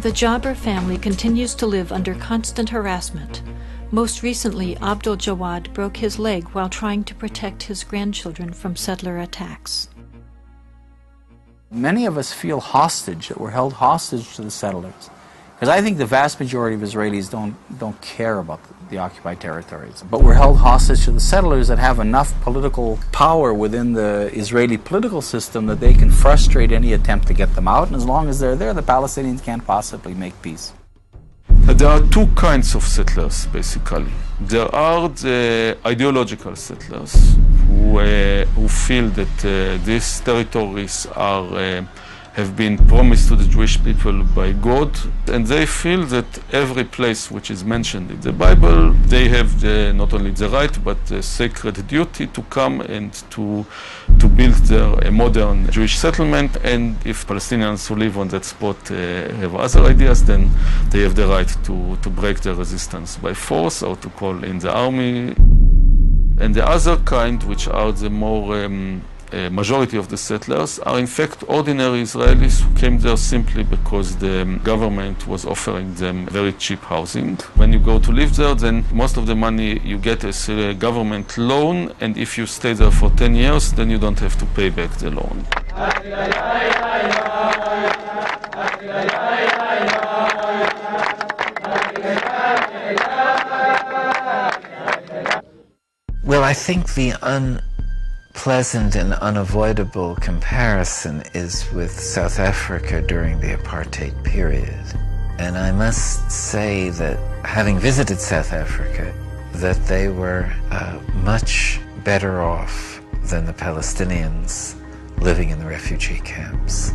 The Jabr family continues to live under constant harassment. Most recently, Abdul Jawad broke his leg while trying to protect his grandchildren from settler attacks. Many of us feel hostage, that we're held hostage to the settlers. Because I think the vast majority of Israelis don't care about the occupied territories. But we're held hostage to the settlers that have enough political power within the Israeli political system that they can frustrate any attempt to get them out. And as long as they're there, the Palestinians can't possibly make peace. There are two kinds of settlers, basically. There are the ideological settlers who feel that these territories have been promised to the Jewish people by God, and they feel that every place which is mentioned in the Bible, they have not only the right but the sacred duty to come and to build a modern Jewish settlement. And if Palestinians who live on that spot have other ideas, then they have the right to break the resistance by force or to call in the army. And the other kind, which are the more majority of the settlers, are in fact ordinary Israelis who came there simply because the government was offering them very cheap housing. When you go to live there, then most of the money you get is a government loan, and if you stay there for 10 years, then you don't have to pay back the loan. Well, I think the unpleasant and unavoidable comparison is with South Africa during the apartheid period. And I must say that having visited South Africa, that they were much better off than the Palestinians living in the refugee camps.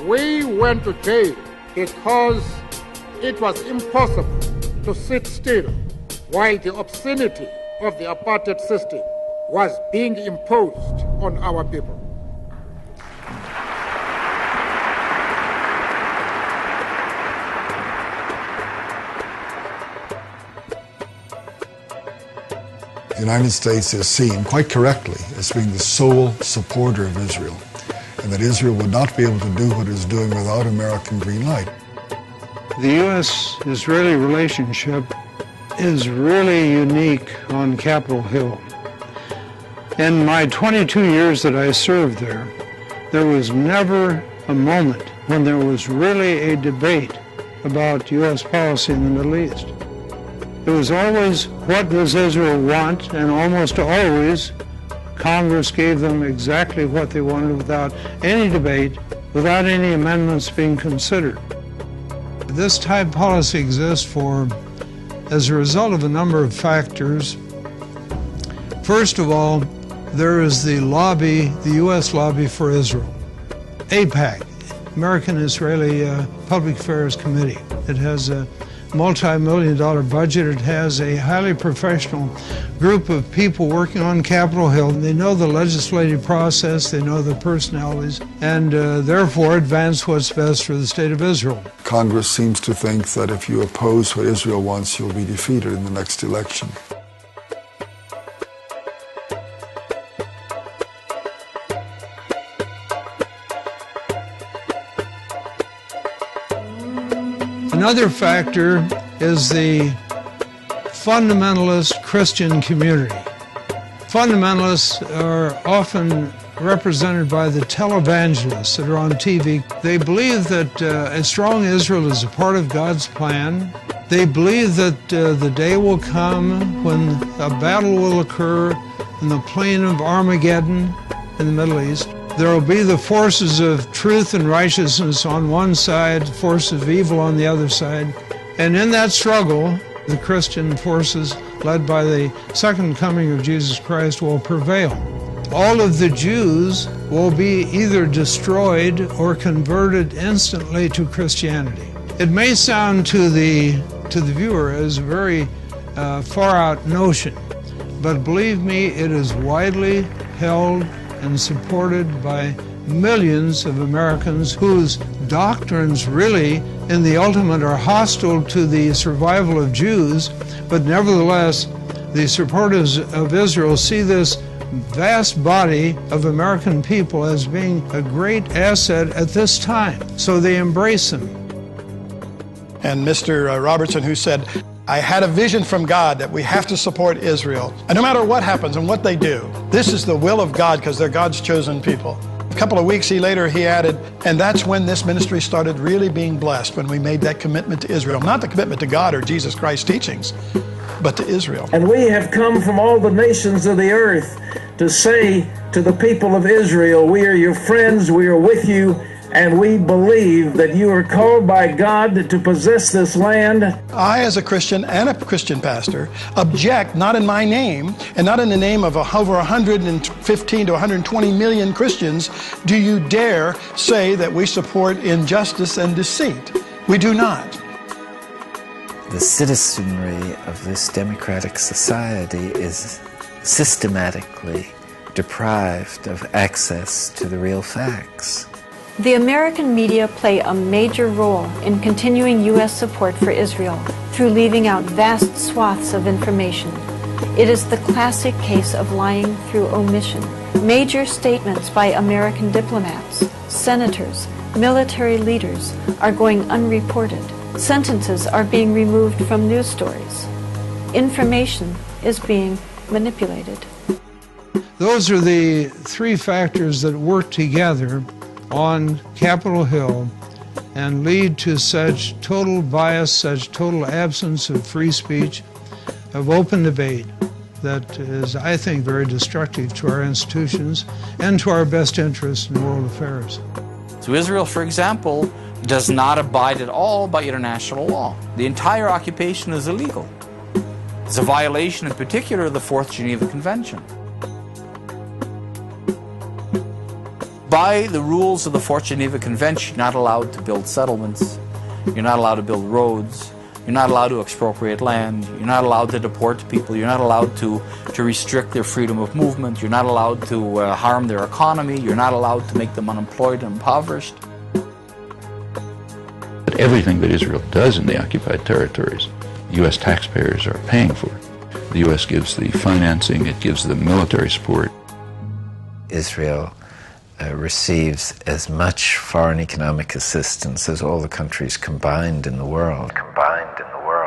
We went to jail because it was impossible to sit still while the obscenity of the apartheid system was being imposed on our people. The United States is seen, quite correctly, as being the sole supporter of Israel, and that Israel would not be able to do what it is doing without American green light. The U.S.-Israeli relationship is really unique on Capitol Hill. In my 22 years that I served there was never a moment when there was really a debate about U.S. policy in the Middle East. It was always, what does Israel want? And almost always, Congress gave them exactly what they wanted without any debate, without any amendments being considered. This type policy exists as a result of a number of factors. First of all, there is the lobby, the U.S. lobby for Israel, AIPAC, American-Israeli Public Affairs Committee. It has a multi-million-dollar budget. It has a highly professional group of people working on Capitol Hill. They know the legislative process, they know the personalities, and therefore advance what's best for the state of Israel. Congress seems to think that if you oppose what Israel wants, you'll be defeated in the next election. Another factor is the fundamentalist Christian community. Fundamentalists are often represented by the televangelists that are on TV. They believe that a strong Israel is a part of God's plan. They believe that the day will come when a battle will occur in the plain of Armageddon in the Middle East. There will be the forces of truth and righteousness on one side, forces of evil on the other side. And in that struggle, the Christian forces, led by the second coming of Jesus Christ, will prevail. All of the Jews will be either destroyed or converted instantly to Christianity. It may sound to the viewer as a very far-out notion, but believe me, it is widely held and supported by millions of Americans whose doctrines really, in the ultimate, are hostile to the survival of Jews, but nevertheless, the supporters of Israel see this vast body of American people as being a great asset at this time, so they embrace them. And Mr. Robertson, who said, I had a vision from God that we have to support Israel. And no matter what happens and what they do, this is the will of God because they're God's chosen people. A couple of weeks later, he added, and that's when this ministry started really being blessed, when we made that commitment to Israel. Not the commitment to God or Jesus Christ's teachings, but to Israel. And we have come from all the nations of the earth to say to the people of Israel, we are your friends, we are with you, and we believe that you are called by God to possess this land. I, as a Christian and a Christian pastor, object, not in my name and not in the name of over 115 to 120 million Christians, do you dare say that we support injustice and deceit. We do not. The citizenry of this democratic society is systematically deprived of access to the real facts. The American media play a major role in continuing U.S. support for Israel through leaving out vast swaths of information. It is the classic case of lying through omission. Major statements by American diplomats, senators, military leaders are going unreported. Sentences are being removed from news stories. Information is being manipulated. Those are the three factors that work together on Capitol Hill and lead to such total bias, such total absence of free speech, of open debate, that is, I think, very destructive to our institutions and to our best interests in world affairs. So Israel, for example, does not abide at all by international law. The entire occupation is illegal. It's a violation, in particular, of the Fourth Geneva Convention. By the rules of the Fourth Geneva Convention, you're not allowed to build settlements, you're not allowed to build roads, you're not allowed to expropriate land, you're not allowed to deport people, you're not allowed to restrict their freedom of movement, you're not allowed to harm their economy, you're not allowed to make them unemployed and impoverished. But everything that Israel does in the occupied territories, U.S. taxpayers are paying for. The U.S. gives the financing, it gives the military support. Israel receives as much foreign economic assistance as all the countries combined in the world.